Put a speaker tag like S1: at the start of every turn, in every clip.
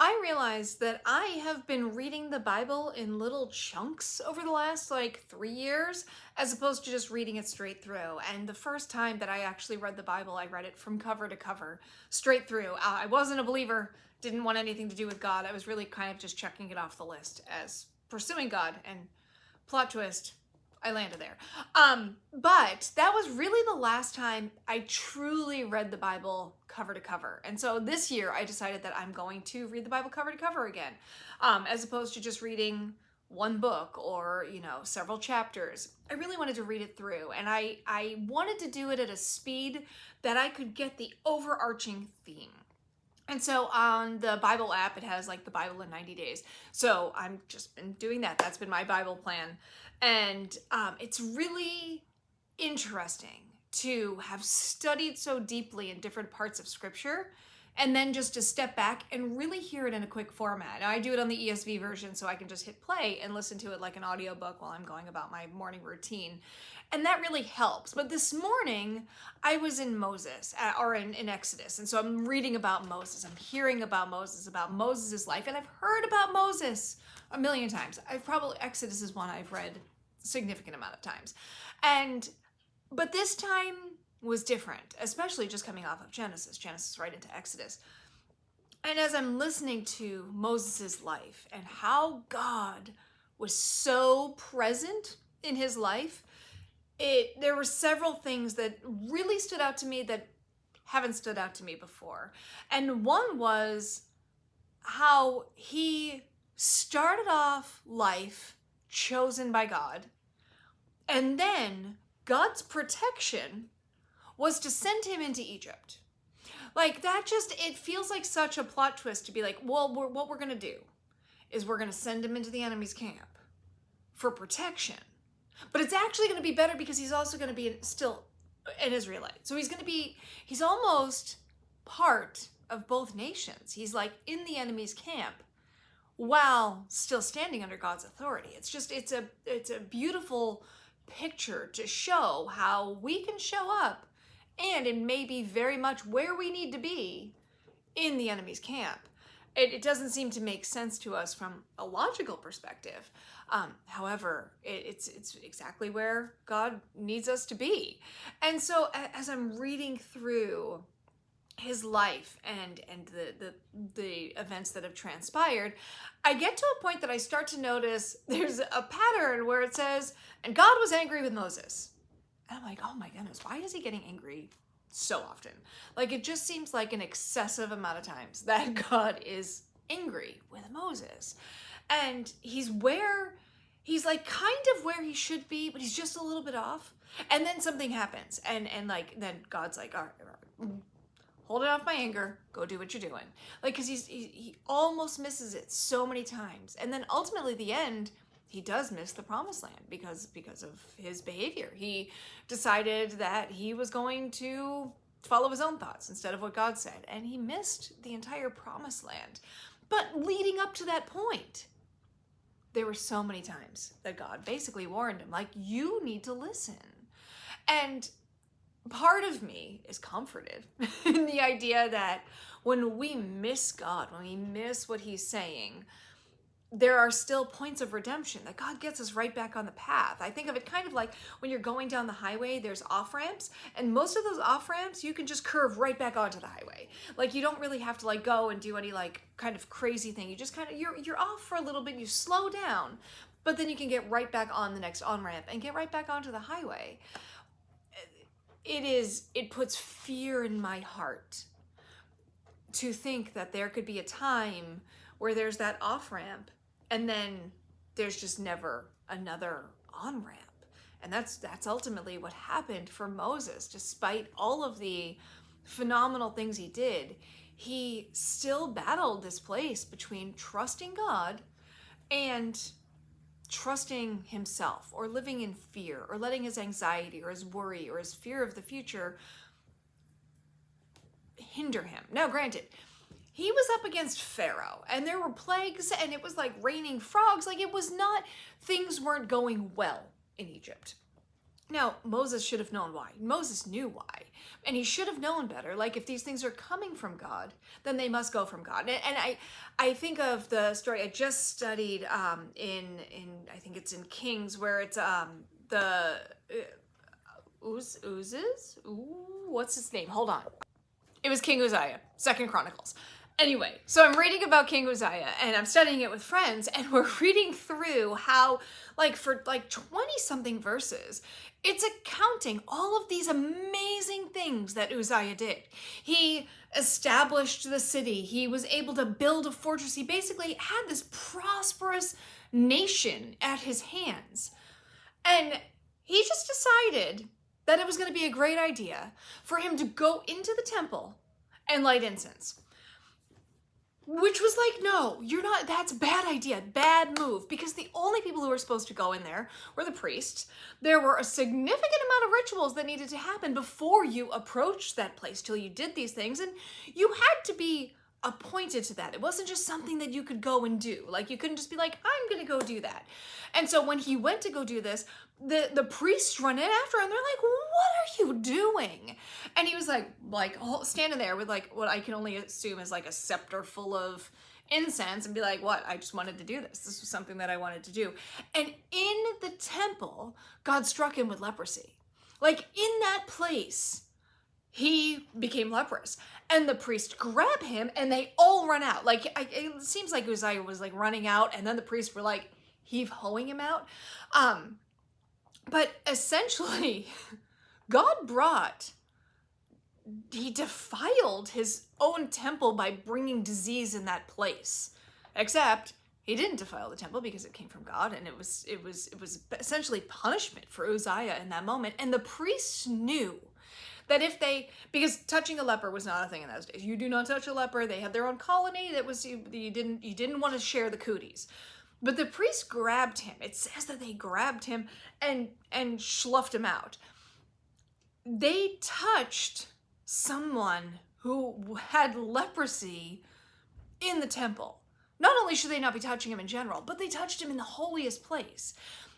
S1: I realized that I have been reading the Bible in little chunks over the last 3 years, as opposed to just reading it straight through. And the first time that I actually read the Bible, I read it from cover to cover, straight through. I wasn't a believer, didn't want anything to do with God. I was really kind of just checking it off the list as pursuing God, and plot twist, I landed there. But that was really the last time I truly read the Bible cover to cover. And so this year I decided that I'm going to read the Bible cover to cover again, as opposed to just reading one book or, several chapters. I really wanted to read it through, and I wanted to do it at a speed that I could get the overarching theme. And so on the Bible app, it has the Bible in 90 days. So I'm just been doing that. That's been my Bible plan. And it's really interesting to have studied so deeply in different parts of Scripture, and then just to step back and really hear it in a quick format. Now, I do it on the ESV version, so I can just hit play and listen to it like an audiobook while I'm going about my morning routine. And that really helps. But this morning, I was in Moses, or in Exodus. And so I'm reading about Moses. I'm hearing about Moses' life. And I've heard about Moses a million times. Exodus is one I've read a significant amount of times. But this time was different, especially just coming off of Genesis right into Exodus. And as I'm listening to Moses' life and how God was so present in his life, there were several things that really stood out to me that haven't stood out to me before. And one was how he started off life chosen by God, and then God's protection was to send him into Egypt. It feels like such a plot twist to be like, well, what we're going to do is we're going to send him into the enemy's camp for protection. But it's actually going to be better because he's also going to be still an Israelite. So he's almost part of both nations. He's in the enemy's camp while still standing under God's authority. It's a beautiful picture to show how we can show up and it may be very much where we need to be in the enemy's camp. It doesn't seem to make sense to us from a logical perspective. However, it's exactly where God needs us to be. And so as I'm reading through his life and the events that have transpired, I get to a point that I start to notice there's a pattern where it says, and God was angry with Moses. And I'm like, oh my goodness, why is he getting angry so often? It just seems like an excessive amount of times that God is angry with Moses. And he's kind of where he should be, but he's just a little bit off. And then something happens. And then God's like, all right, hold it off my anger, go do what you're doing. Because he almost misses it so many times. And then ultimately the end, he does miss the promised land because of his behavior. He decided that he was going to follow his own thoughts instead of what God said. And he missed the entire promised land. But leading up to that point, there were so many times that God basically warned him, you need to listen. And part of me is comforted in the idea that when we miss God, when we miss what he's saying, there are still points of redemption that God gets us right back on the path. I think of it kind of like when you're going down the highway, there's off-ramps, and most of those off-ramps, you can just curve right back onto the highway. You don't really have to go and do any kind of crazy thing. You just you're off for a little bit, you slow down, but then you can get right back on the next on-ramp and get right back onto the highway. It puts fear in my heart to think that there could be a time where there's that off-ramp and then there's just never another on-ramp. And that's ultimately what happened for Moses. Despite all of the phenomenal things he did, he still battled this place between trusting God and trusting himself, or living in fear, or letting his anxiety or his worry or his fear of the future hinder him. Now, granted, he was up against Pharaoh, and there were plagues, and it was raining frogs. Things weren't going well in Egypt. Now, Moses should have known why. Moses knew why. And he should have known better. Like, if these things are coming from God, then they must go from God. And I think of the story I just studied in I think it's in Kings, where it's the Uzzes? Ooh, what's his name? Hold on. It was King Uzziah, Second Chronicles. Anyway, so I'm reading about King Uzziah, and I'm studying it with friends, and we're reading through how, like, for like 20-something verses, it's accounting all of these amazing things that Uzziah did. He established the city. He was able to build a fortress. He basically had this prosperous nation at his hands. And he just decided that it was going to be a great idea for him to go into the temple and light incense. Which was like, no, you're not, that's a bad idea, bad move, because the only people who were supposed to go in there were the priests. There were a significant amount of rituals that needed to happen before you approached that place till you did these things, and you had to be appointed to that. It wasn't just something that you could go and do. Like, you couldn't just be like, I'm gonna go do that. And so when he went to go do this, the priests run in after him. They're like, what are you doing? And he was like standing there with like what I can only assume is like a scepter full of incense, and be like, what? I just wanted to do this. This was something that I wanted to do. And in the temple, God struck him with leprosy. Like, in that place, he became leprous. And the priest grab him, and they all run out. Like, it seems like Uzziah was like running out, and then the priests were like heave-hoeing him out. But essentially, he defiled his own temple by bringing disease in that place. Except he didn't defile the temple because it came from God, and it was essentially punishment for Uzziah in that moment. And the priests knew that because touching a leper was not a thing in those days. You do not touch a leper. They had their own colony. That was, you didn't want to share the cooties. But the priest grabbed him. It says that they grabbed him and sloughed him out. They touched someone who had leprosy in the temple. Not only should they not be touching him in general, but they touched him in the holiest place.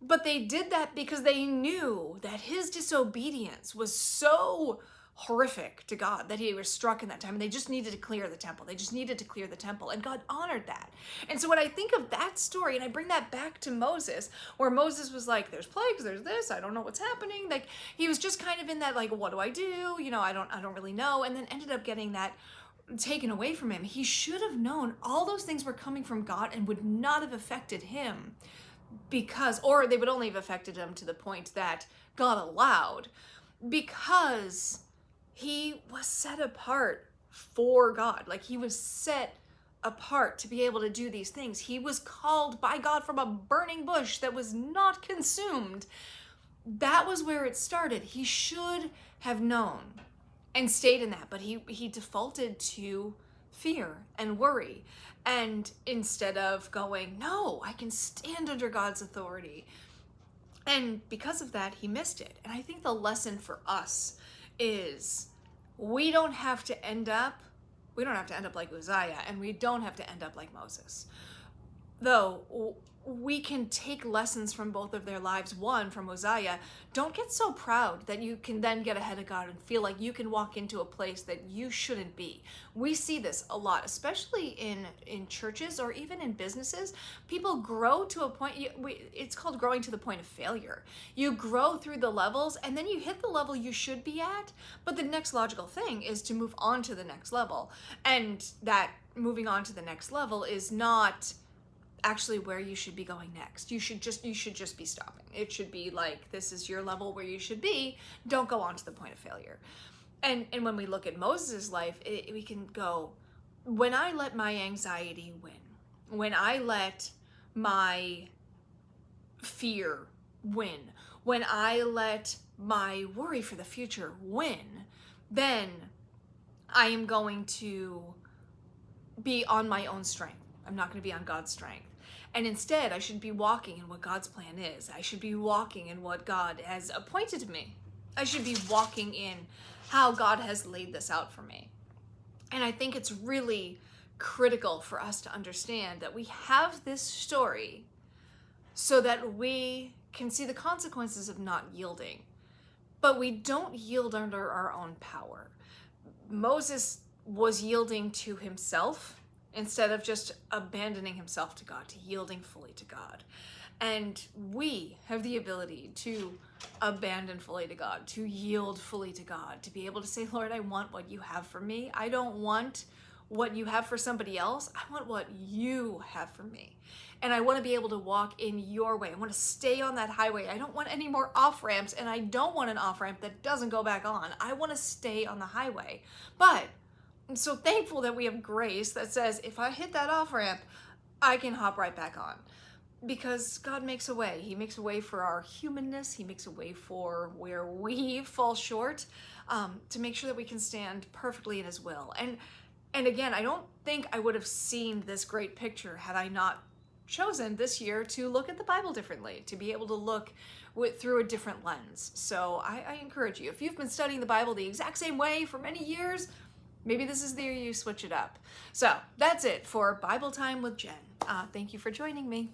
S1: But they did that because they knew that his disobedience was so horrific to God that he was struck in that time, and they just needed to clear the temple. They just needed to clear the temple, and God honored that. And so when I think of that story, and I bring that back to Moses, where Moses was like, there's plagues, there's this, I don't know what's happening. Like, he was just kind of in that, like, what do I do? You know, I don't really know. And then ended up getting that taken away from him. He should have known all those things were coming from God and would not have affected him, or they would only have affected him to the point that God allowed, because he was set apart for God. Like, he was set apart to be able to do these things. He was called by God from a burning bush that was not consumed. That was where it started. He should have known and stayed in that, but he defaulted to fear and worry. And instead of going, no, I can stand under God's authority. And because of that, he missed it. And I think the lesson for us is we don't have to end up like Uzziah, and we don't have to end up like Moses. Though we can take lessons from both of their lives. One, from Uzziah, don't get so proud that you can then get ahead of God and feel like you can walk into a place that you shouldn't be. We see this a lot, especially in churches or even in businesses. People grow to a point, it's called growing to the point of failure. You grow through the levels, and then you hit the level you should be at, but the next logical thing is to move on to the next level. And that moving on to the next level is not actually where you should be going next. You should just be stopping. It should be like, this is your level where you should be. Don't go on to the point of failure. And when we look at Moses' life, we can go, when I let my anxiety win, when I let my fear win, when I let my worry for the future win, then I am going to be on my own strength. I'm not going to be on God's strength. And instead, I should be walking in what God's plan is. I should be walking in what God has appointed me. I should be walking in how God has laid this out for me. And I think it's really critical for us to understand that we have this story so that we can see the consequences of not yielding. but we don't yield under our own power. Moses was yielding to himself instead of just abandoning himself to God, to yielding fully to God. And we have the ability to abandon fully to God, to yield fully to God, to be able to say, Lord, I want what you have for me. I don't want what you have for somebody else. I want what you have for me. And I want to be able to walk in your way. I want to stay on that highway. I don't want any more off ramps, and I don't want an off ramp that doesn't go back on. I want to stay on the highway. But I'm so thankful that we have grace that says, if I hit that off ramp, I can hop right back on. Because God makes a way. He makes a way for our humanness. He makes a way for where we fall short, to make sure that we can stand perfectly in his will. And again, I don't think I would have seen this great picture had I not chosen this year to look at the Bible differently, to be able to look through a different lens. So I encourage you, if you've been studying the Bible the exact same way for many years, maybe this is the year you switch it up. So that's it for Bible Time with Jen. Thank you for joining me.